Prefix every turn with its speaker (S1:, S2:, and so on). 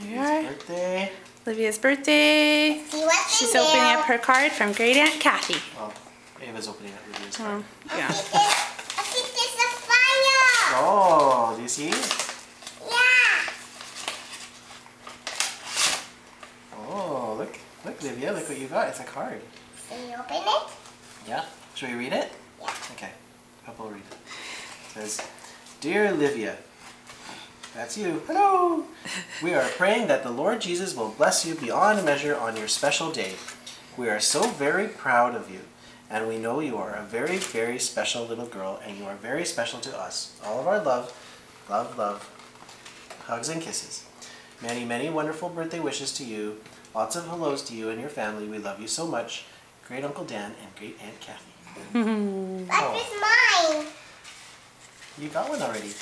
S1: Here.
S2: Birthday.
S1: Olivia's birthday. She's opening up her card from Great Aunt Kathy.
S2: Oh, Ava's opening up Olivia's card.
S1: Yeah.
S3: I think there's a fire.
S2: Oh, do you see?
S3: Yeah.
S2: Oh, look, Olivia, look what you got. It's a card.
S3: Can you open it?
S2: Yeah. Should we read it?
S3: Yeah.
S2: Okay. Papa will read it. It says, "Dear Olivia," that's you. Hello. "We are praying that the Lord Jesus will bless you beyond measure on your special day. We are so very proud of you, and we know you are a very, very special little girl, and you are very special to us. All of our love, love, love, hugs and kisses. Many, many wonderful birthday wishes to you. Lots of hellos to you and your family. We love you so much. Great Uncle Dan and Great Aunt Kathy."
S3: That is mine.
S2: You got one already.